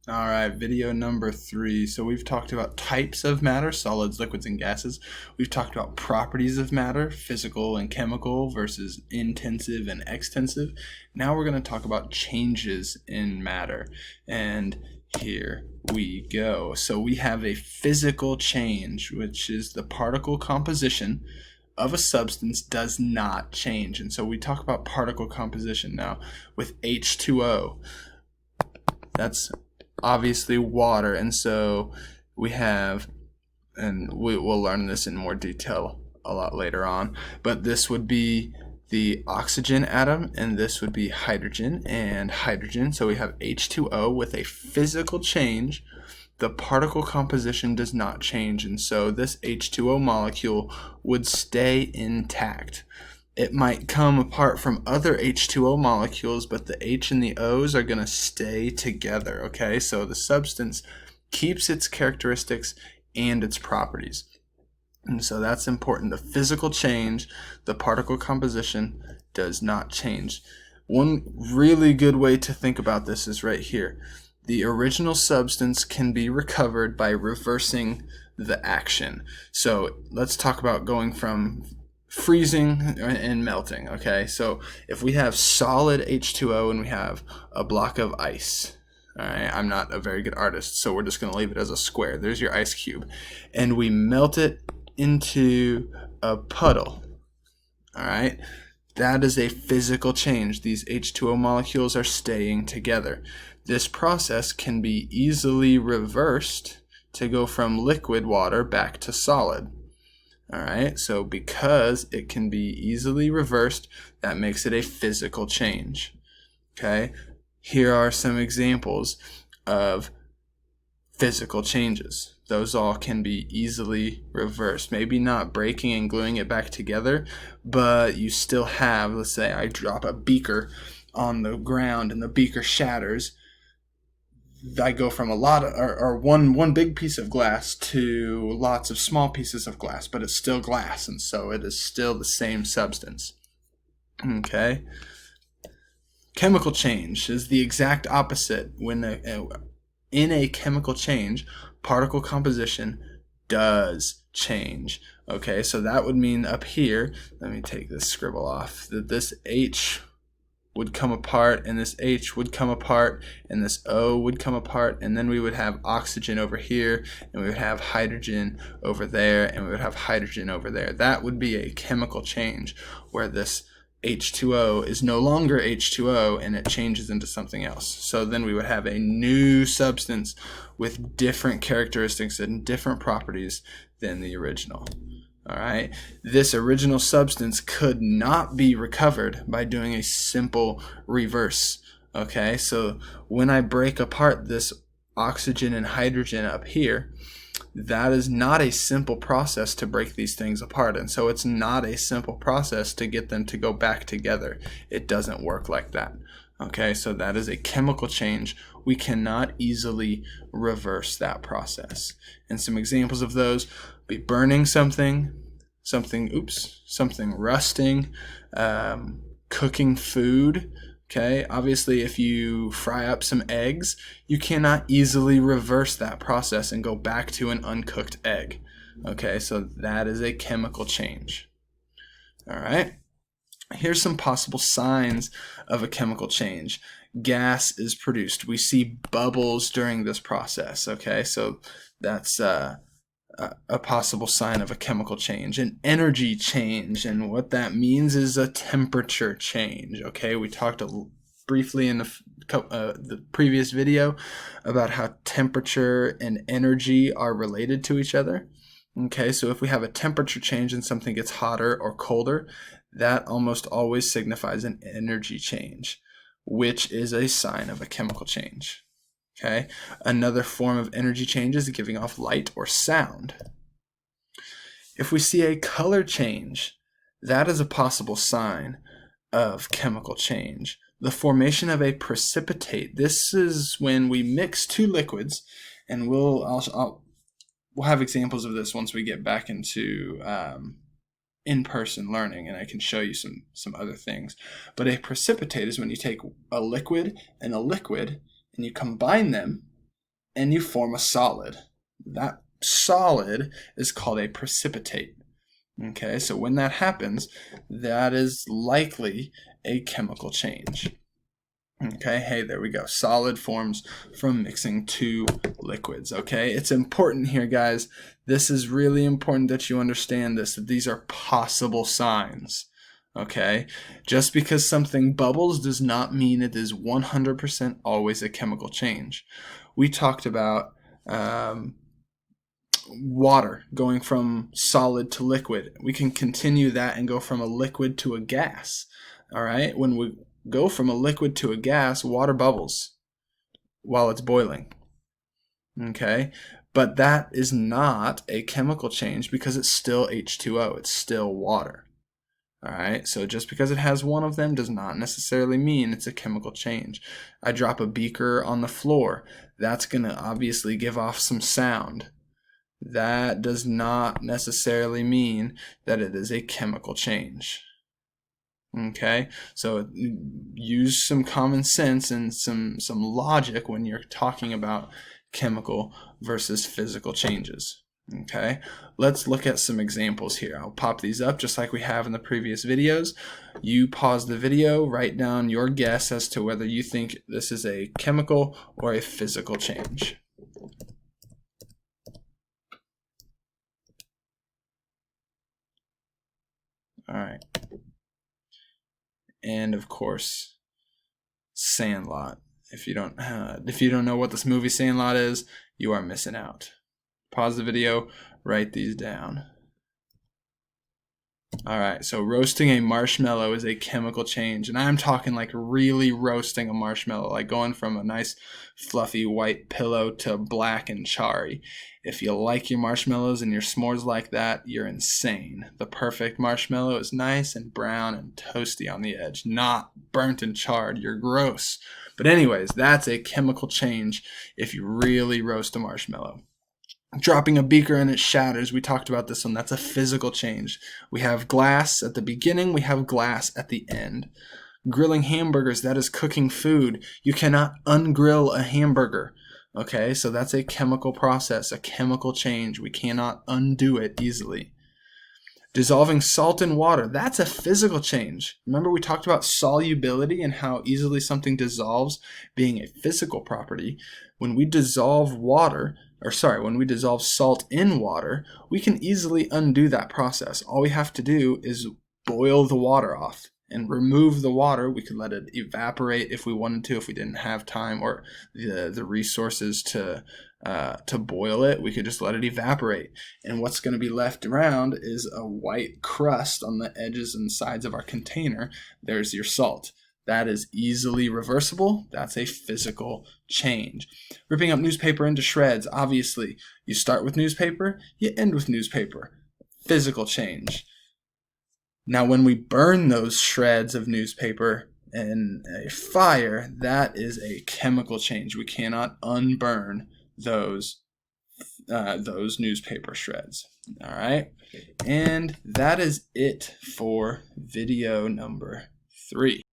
All right, video number 3. So we've talked about types of matter, solids, liquids, and gases. We've talked about properties of matter, physical and chemical versus intensive and extensive. Now we're going to talk about changes in matter. And here we go. So we have a physical change, which is the particle composition of a substance does not change. And so we talk about particle composition now with H2O. That's obviously water, and so we have, and we'll learn this in more detail a lot later on, but this would be the oxygen atom, and this would be hydrogen and hydrogen. So we have H2O with a physical change. The particle composition does not change, and so this H2O molecule would stay intact. It might come apart from other H2O molecules, but the H and the O's are going to stay together, okay? So the substance keeps its characteristics and its properties. And so that's important. The physical change, the particle composition does not change. One really good way to think about this is right here. The original substance can be recovered by reversing the action. So let's talk about going from freezing and melting, okay? So if we have solid H2O and we have a block of ice, all right, I'm not a very good artist, so we're just going to leave it as a square. There's your ice cube. And we melt it into a puddle, all right? That is a physical change. These H2O molecules are staying together. This process can be easily reversed to go from liquid water back to solid. All right, so because it can be easily reversed, that makes it a physical change. Okay, here are some examples of physical changes. Those all can be easily reversed. Maybe not breaking and gluing it back together, but you still have, let's say I drop a beaker on the ground and the beaker shatters. I go from a lot of, or one big piece of glass to lots of small pieces of glass, but it's still glass, and so it is still the same substance. Okay. Chemical change is the exact opposite. When in a chemical change, particle composition does change. Okay, so that would mean up here, let me take this scribble off, that this H would come apart, and this H would come apart, and this O would come apart, and then we would have oxygen over here, and we would have hydrogen over there, and we would have hydrogen over there. That would be a chemical change where this H2O is no longer H2O and it changes into something else. So then we would have a new substance with different characteristics and different properties than the original. All right, this original substance could not be recovered by doing a simple reverse. Okay, so when I break apart this oxygen and hydrogen up here, that is not a simple process to break these things apart. And so it's not a simple process to get them to go back together. It doesn't work like that. Okay, so that is a chemical change. We cannot easily reverse that process. And some examples of those be burning something rusting, cooking food. Okay, obviously if you fry up some eggs, you cannot easily reverse that process and go back to an uncooked egg. Okay, so that is a chemical change. All right, here's some possible signs of a chemical change. Gas is produced. We see bubbles during this process. Okay, so that's a possible sign of a chemical change. An energy change, and what that means is a temperature change. Okay, we talked briefly in the previous video about how temperature and energy are related to each other. Okay, so if we have a temperature change and something gets hotter or colder, that almost always signifies an energy change, which is a sign of a chemical change. Okay, another form of energy change is giving off light or sound. If we see a color change, that is a possible sign of chemical change. The formation of a precipitate. This is when we mix two liquids, and we'll have examples of this once we get back into in-person learning, and I can show you some other things. But a precipitate is when you take a liquid and you combine them, and you form a solid. That solid is called a precipitate. Okay, so when that happens, that is likely a chemical change. Okay, hey, there we go. Solid forms from mixing two liquids. Okay, it's important here, guys. This is really important that you understand this, that these are possible signs. Okay, just because something bubbles does not mean it is 100% always a chemical change. We talked about water going from solid to liquid. We can continue that and go from a liquid to a gas. All right, when we go from a liquid to a gas, water bubbles while it's boiling. Okay, but that is not a chemical change because it's still H2O. It's still water. All right, so just because it has one of them does not necessarily mean it's a chemical change. I drop a beaker on the floor. That's going to obviously give off some sound. That does not necessarily mean that it is a chemical change. Okay, so use some common sense and some logic when you're talking about chemical versus physical changes. Okay, let's look at some examples here. I'll pop these up just like we have in the previous videos. You pause the video, write down your guess as to whether you think this is a chemical or a physical change. All right. And of course, Sandlot. If you don't know what this movie Sandlot is, you are missing out. Pause the video, write these down. All right, so roasting a marshmallow is a chemical change, and I'm talking like really roasting a marshmallow, like going from a nice fluffy white pillow to black and charry. If you like your marshmallows and your s'mores like that, you're insane. The perfect marshmallow is nice and brown and toasty on the edge, not burnt and charred. You're gross. But anyways, that's a chemical change if you really roast a marshmallow. Dropping a beaker and it shatters. We talked about this one. That's a physical change. We have glass at the beginning. We have glass at the end. Grilling hamburgers, that is cooking food. You cannot ungrill a hamburger. Okay, so that's a chemical process, a chemical change. We cannot undo it easily. Dissolving salt in water, that's a physical change. Remember we talked about solubility and how easily something dissolves being a physical property. When we dissolve when we dissolve salt in water, we can easily undo that process. All we have to do is boil the water off and remove the water. We could let it evaporate if we wanted to, if we didn't have time or the resources to boil it. We could just let it evaporate. And what's going to be left around is a white crust on the edges and sides of our container. There's your salt. That is easily reversible. That's a physical change. Ripping up newspaper into shreds. Obviously, you start with newspaper, you end with newspaper. Physical change. Now, when we burn those shreds of newspaper in a fire, that is a chemical change. We cannot unburn those newspaper shreds. All right, and that is it for video number 3.